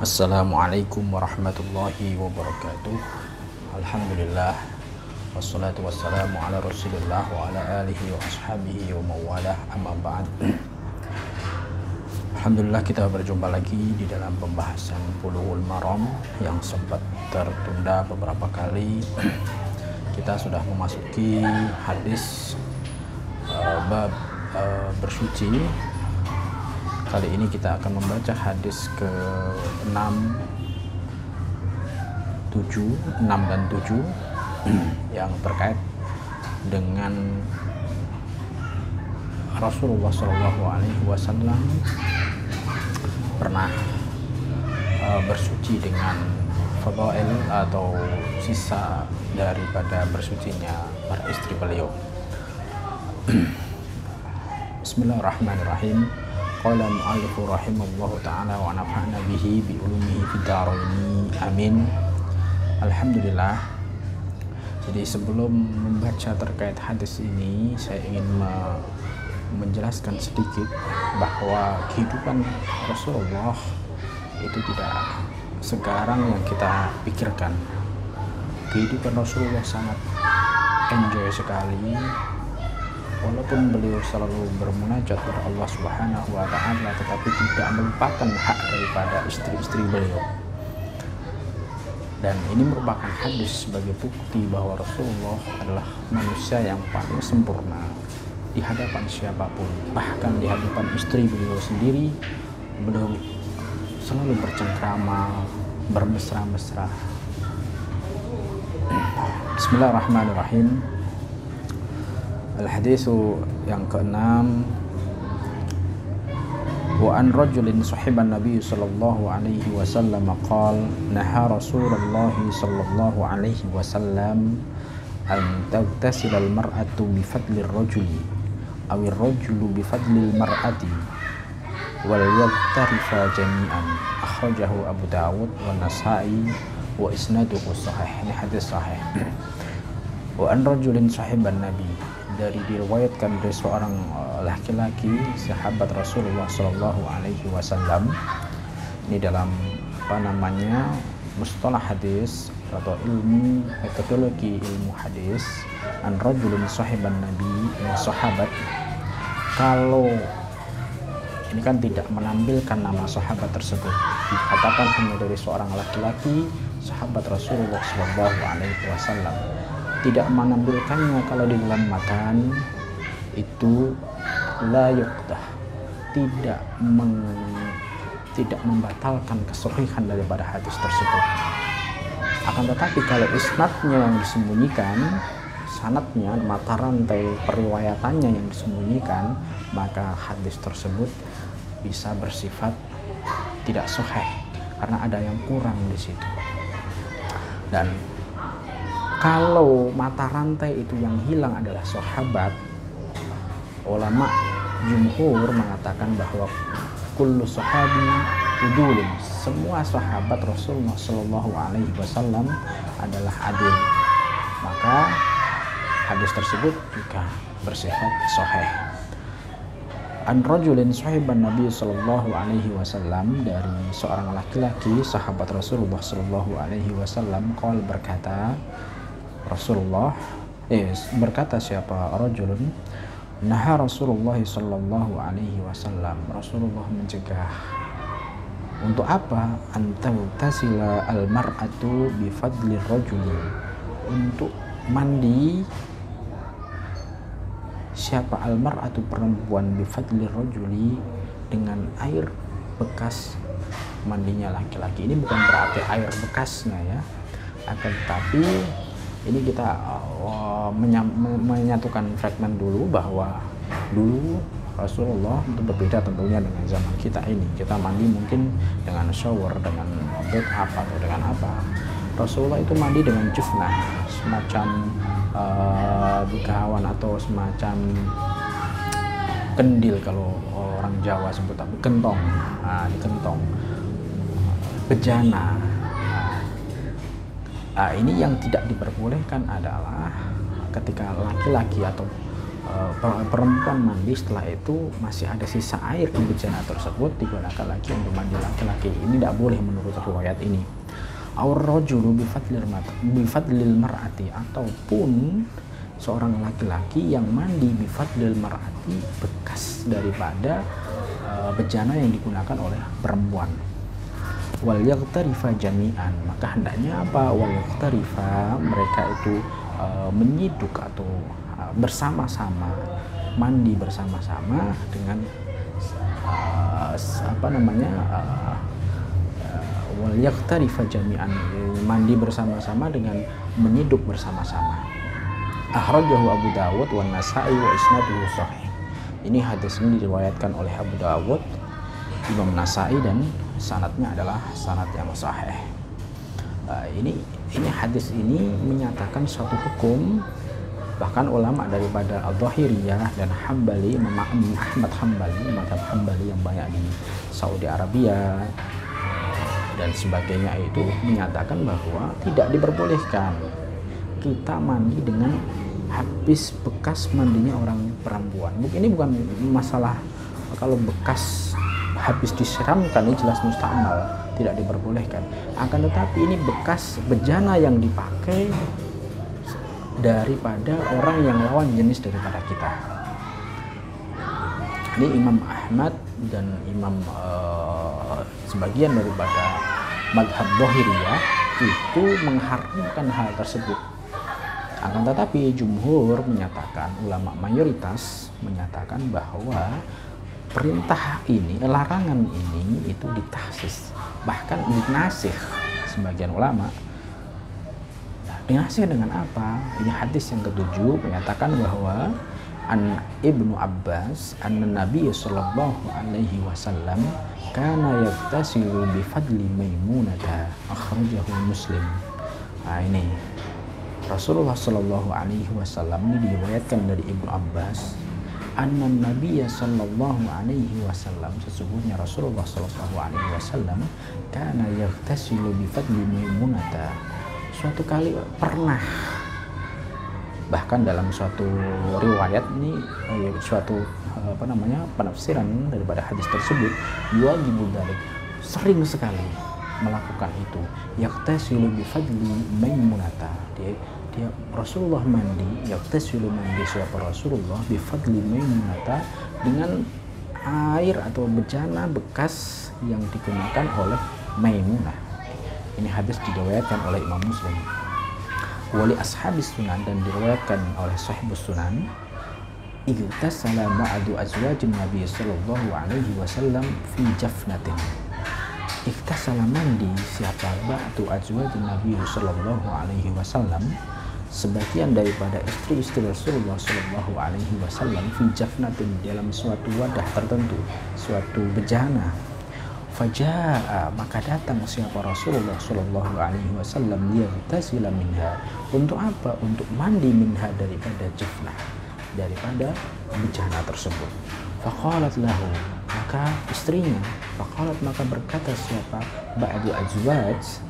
Assalamualaikum warahmatullahi wabarakatuh. Alhamdulillah, wassalatu wassalamu ala rasulillah wa ala alihi wa ashabihi wa mawalah, amma ba'd. Alhamdulillah, kita berjumpa lagi di dalam pembahasan Bulughul Maram yang sempat tertunda beberapa kali. Kita sudah memasuki hadis bab bersuci. Kali ini kita akan membaca hadis ke-6, 6 dan 7 yang terkait dengan Rasulullah SAW pernah bersuci dengan fadail atau sisa daripada bersucinya para istri beliau. Bismillahirrahmanirrahim. Qala al-mu'allifu rahimallahu ta'ala wa nafa'na bihi bi ulumihi fid dharain amin. Alhamdulillah. Jadi sebelum membaca terkait hadis ini, saya ingin menjelaskan sedikit bahwa kehidupan Rasulullah itu tidak sekarang yang kita pikirkan. Kehidupan Rasulullah sangat enjoy sekali. Walaupun beliau selalu bermunajat kepada Allah Subhanahu wa Ta'ala, tetapi tidak melupakan hak daripada istri-istri beliau. Dan ini merupakan hadis sebagai bukti bahwa Rasulullah adalah manusia yang paling sempurna di hadapan siapapun. Bahkan di hadapan istri beliau sendiri, beliau selalu bercengkrama, bermesra-mesra. Bismillahirrahmanirrahim. Al-haditsu yang ke-6, wa an rajulin sahiban nabiy sallallahu alaihi wasallam qala naha Rasulullah sallallahu alaihi wasallam an taghtasila al-mar'atu bi fadli ar-rajuli aw ar-rajulu bi fadli al-mar'ati wal yaghtarifa jami'an. Akhrajahu Abu Dawud wa Nasa'i wa isnaduhu sahih. Ini hadis sahih. Wa an rajulin sahiban nabi, dari diriwayatkan dari seorang laki-laki sahabat Rasulullah Shallallahu Alaihi Wasallam. Ini dalam mustalah hadis atau ilmu metodologi ilmu hadis. An rajulin sahiban nabi, ini sahabat. Kalau ini kan tidak menampilkan nama sahabat tersebut, dikatakan hanya dari seorang laki-laki sahabat Rasulullah Shallallahu Alaihi Wasallam. Tidak menampilkannya kalau di dalam matan itu la yuqdah, tidak membatalkan kesahihan daripada hadis tersebut. Akan tetapi kalau isnadnya yang disembunyikan, sanadnya, mata rantai periwayatannya yang disembunyikan, maka hadis tersebut bisa bersifat tidak sahih karena ada yang kurang di situ. Dan kalau mata rantai itu yang hilang adalah sahabat, ulama jumhur mengatakan bahwa kullu sahabi udulun, semua sahabat Rasulullah Shallallahu Alaihi Wasallam adalah adil, maka hadis tersebut juga bersifat sahih. An rajulin sahiban Nabi Shallallahu Alaihi Wasallam, dari seorang laki-laki sahabat Rasulullah Shallallahu Alaihi Wasallam, qala, berkata Rasulullah, berkata siapa? Rajulun naha Rasulullah sallallahu alaihi wasallam, Rasulullah mencegah. Untuk apa? Antau tasila al-mar'atu bi fadli rajuli, untuk mandi siapa? Al-mar'atu, perempuan, bi fadli rajuli, dengan air bekas mandinya laki-laki. Ini bukan berarti air bekasnya ya, akan tetapi ini kita menyatukan fragmen dulu bahwa dulu Rasulullah itu berbeda tentunya dengan zaman kita ini. Kita mandi mungkin dengan shower, dengan bed up atau dengan apa. Rasulullah itu mandi dengan jufnah, semacam bukawan atau semacam kendil kalau orang Jawa sebut, tapi kentong, di kentong, bejana. Ini yang tidak diperbolehkan adalah ketika laki-laki atau perempuan mandi, setelah itu masih ada sisa air di bejana tersebut, digunakan lagi untuk mandi laki-laki. Ini tidak boleh menurut riwayat ini. Aur rajulu bifadlil mar'ati, ataupun seorang laki-laki yang mandi bifadlil mar'ati, bekas daripada bejana yang digunakan oleh perempuan. Wal yaghtarifa jami'an, maka hendaknya apa? Wal yaghtarifa, mereka itu menyiduk atau bersama-sama, mandi bersama-sama dengan wal yaghtarifa jami'an, mandi bersama-sama dengan menyiduk bersama-sama. Akhrajahu Abu Dawud wa Nasa'i wa isnaduhu sahih. Ini hadis ini diriwayatkan oleh Abu Dawud, Imam Nasa'i, dan sanadnya adalah sanad yang sahih. Ini hadis ini menyatakan suatu hukum. Bahkan ulama daripada Al-Dhahiriyah dan Hambali, Imam Ahmad Hambali, mazhab Hambali yang banyak di Saudi Arabia dan sebagainya, itu menyatakan bahwa tidak diperbolehkan kita mandi dengan habis bekas mandinya orang perempuan. Ini bukan masalah kalau bekas habis disiramkan, ini jelas musta'mal, tidak diperbolehkan. Akan tetapi ini bekas bejana yang dipakai daripada orang yang lawan jenis daripada kita. Ini Imam Ahmad dan sebagian daripada mazhab Dhahiriyah itu mengharamkan hal tersebut. Akan tetapi jumhur menyatakan, ulama mayoritas menyatakan bahwa perintah ini, larangan ini itu ditahsis, bahkan dinasih sebagian ulama. Dinasih dengan apa? Ini hadis yang ketujuh menyatakan bahwa an Ibnu Abbas anna Nabi sallallahu alaihi wasallam kana yaftasilu bi fadli Maimunah, akhrajahu Muslim. Nah, ini Rasulullah sallallahu alaihi wasallam ini diriwayatkan dari Ibnu Abbas, anna Nabi sallallahu alaihi wasallam, sesungguhnya Rasulullah sallallahu alaihi wasallam kana yaftasilu bi fadli Maimunah, suatu kali pernah, bahkan dalam suatu riwayat ini suatu penafsiran daripada hadis tersebut, yuwajibu dzalik, sering sekali melakukan itu, yaktasilu bi fadli Maimunah, dia Rasulullah mandi, yaktasilu mandi siapa Rasulullah bi fadli Maimunah, dengan air atau bejana bekas yang digunakan oleh Maimunah. Ini hadis diriwayatkan oleh Imam Muslim. Wali ashabis sunan, dan diriwayatkan oleh sahibus sunan, igtasala ba'du azwajin Nabi sallallahu alaihi wasallam fi jafnatin. Igtasala mandi siapa ba'du azwajin Nabi sallallahu alaihi wasallam, sebagian daripada istri-istri Rasulullah sallallahu alaihi wasallam, fi jafnatin, dalam suatu wadah tertentu, suatu bejana. Faja'a, maka datang siapa Rasulullah sallallahu alaihi wasallam, yaghtasila minha, untuk apa? Untuk mandi minha, daripada jafnah, daripada bejana tersebut. Faqalat lahu, maka istrinya, faqalat, maka berkata siapa ba'du azwaj,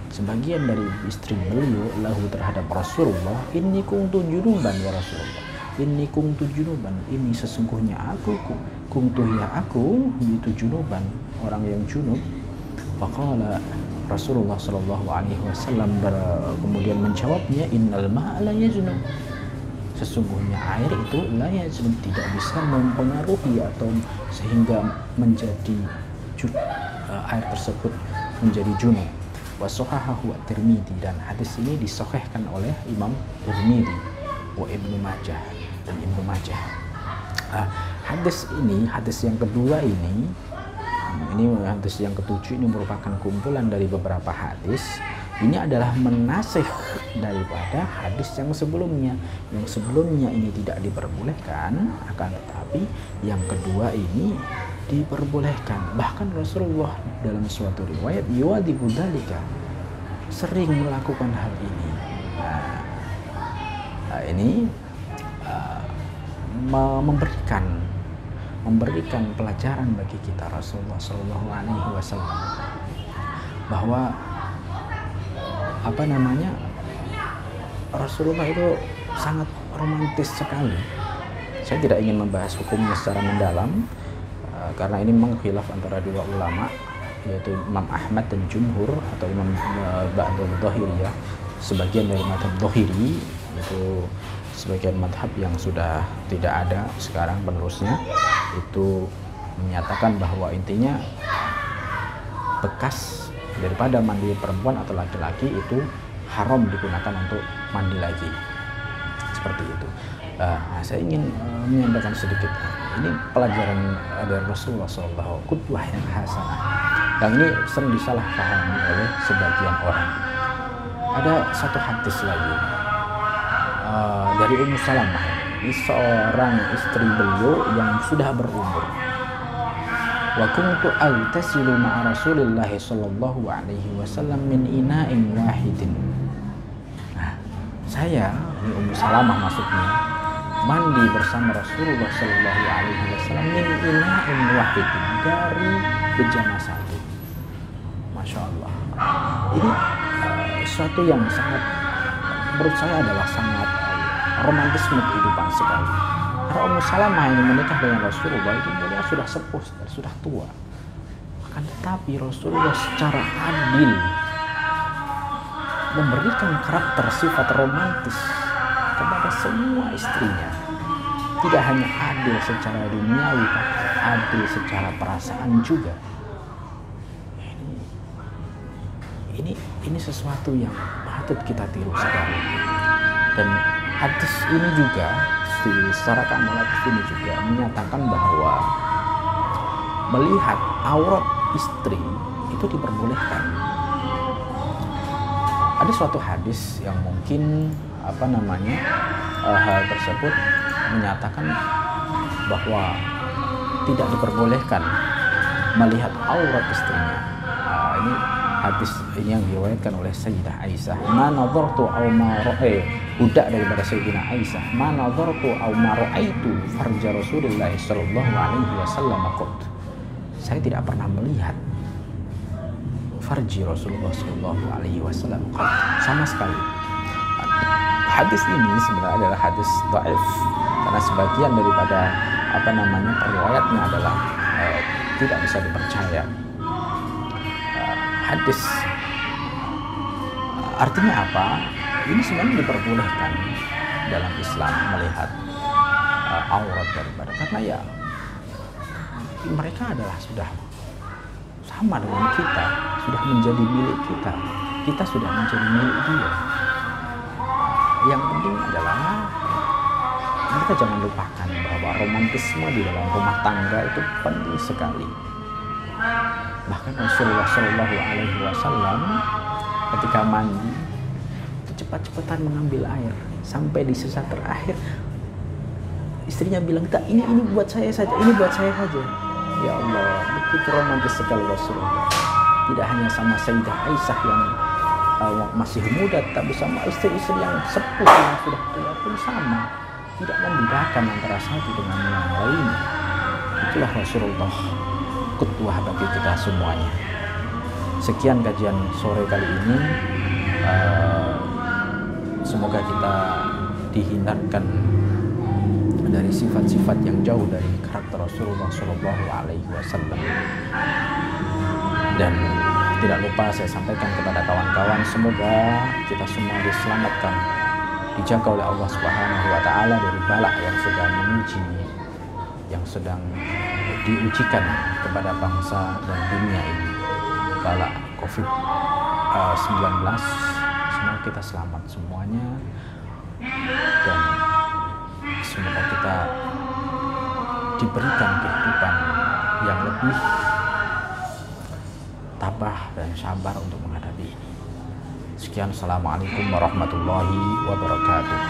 sebagian dari istri beliau, lahu, terhadap Rasulullah, inni kuntu junuban ya Rasulullah, inni kuntu junuban, ini sesungguhnya aku itu junuban, orang yang junub. Faqala, Rasulullah sallallahu alaihi wasallam kemudian menjawabnya, innal ma'a la yajnub, sesungguhnya air itu la yajnub, tidak bisa mempengaruhi atau sehingga menjadi air tersebut menjadi junub. Wa sahahahu at-Tirmidzi, dan hadis ini disahihkan oleh Imam Tirmidzi, wa Ibnu Majah, dan Ibnu Majah. Hadis yang kedua ini hadis yang ketujuh, ini merupakan kumpulan dari beberapa hadis. Ini adalah menasih daripada hadis yang sebelumnya. Yang sebelumnya ini tidak diperbolehkan, akan tetapi yang kedua ini diperbolehkan. Bahkan Rasulullah dalam suatu riwayat yuwadibu dzalika, sering melakukan hal ini. Ini memberikan pelajaran bagi kita, Rasulullah Shallallahu Alaihi Wasallam, bahwa Rasulullah itu sangat romantis sekali Saya tidak ingin membahas hukumnya secara mendalam karena ini memang khilaf antara dua ulama, yaitu Imam Ahmad dan Jumhur atau Imam Ba'dul Dhahiriyah, sebagian dari madhab Dhahiri, itu sebagian madhab yang sudah tidak ada sekarang penerusnya, itu menyatakan bahwa intinya bekas daripada mandi perempuan atau laki-laki itu haram digunakan untuk mandi lagi, seperti itu. Nah, saya ingin menyampaikan sedikit, ini pelajaran dari Rasulullah SAW, qudwah yang hasanah, yang ini sering disalahpahami oleh sebagian orang. Ada satu hadis lagi dari Ummu Salamah, ini seorang istri beliau yang sudah berumur. Wa kuntu aghtasilu ma'a Rasulillah sallallahu alaihi wasallam min ina'in wahidin. Nah, saya, ini Ummu Salamah maksudnya, mandi bersama Rasulullah sallallahu alaihi wasallam min ina'in wahidin, dari bejana satu. Masya Allah. Ini sesuatu yang sangat, menurut saya adalah sangat romantisme kehidupan sekali. Karena Ummu Salamah yang menikah dengan Rasulullah itu beliau sudah sepuh, sudah tua. Akan tetapi Rasulullah secara adil memberikan karakter sifat romantis kepada semua istrinya. Tidak hanya adil secara duniawi, tapi adil secara perasaan juga. Ini sesuatu yang patut kita tiru sekali. Dan hadis ini juga secara kumulatif ini juga menyatakan bahwa melihat aurat istri itu diperbolehkan. Ada suatu hadis yang mungkin hal tersebut menyatakan bahwa tidak diperbolehkan melihat aurat istrinya. Ini hadis ini yang diriwayatkan oleh Sayyidah Aisyah. Ma nadhartu aw ma budak daripada Sayyidina Aisyah. Ma nadhartu aw ma ra'aitu farja Rasulullah sallallahu alaihi wasallam qad. Saya tidak pernah melihat farji Rasulullah sallallahu alaihi wasallam qad, sama sekali. Hadis ini sebenarnya adalah hadis dhaif karena sebagian daripada periwayatnya adalah tidak bisa dipercaya. Hadis artinya apa? Ini sebenarnya diperbolehkan dalam Islam melihat aurat daripada, karena ya mereka adalah sudah sama dengan kita, sudah menjadi milik kita, kita sudah menjadi milik dia. Yang penting adalah kita jangan lupakan bahwa romantisme di dalam rumah tangga itu penting sekali. Bahkan Rasulullah Shallallahu Alaihi Wasallam ketika mandi itu cepat-cepatan mengambil air sampai di sisa terakhir istrinya bilang, "Tak, ini buat saya saja, ini buat saya saja." Ya Allah, begitu romantis sekali Rasulullah. Tidak hanya sama Sayyidah Aisyah yang masih muda, tapi sama istri-istri yang sepuh yang sudah tua pun sama, tidak membedakan antara satu dengan yang lainnya. Itulah Rasulullah, qudwah bagi kita semuanya. Sekian kajian sore kali ini. Semoga kita dihindarkan dari sifat-sifat yang jauh dari karakter Rasulullah Shallallahu Alaihi Wasallam. Dan tidak lupa saya sampaikan kepada kawan-kawan, semoga kita semua diselamatkan, dijaga oleh Allah Subhanahu Wa Taala dari bala yang sedang menguji, yang sedang diujikan kepada bangsa dan dunia ini, bala COVID-19. Semoga kita selamat semuanya dan semoga kita diberikan kehidupan yang lebih tabah dan sabar untuk menghadapi ini. Sekian, assalamualaikum warahmatullahi wabarakatuh.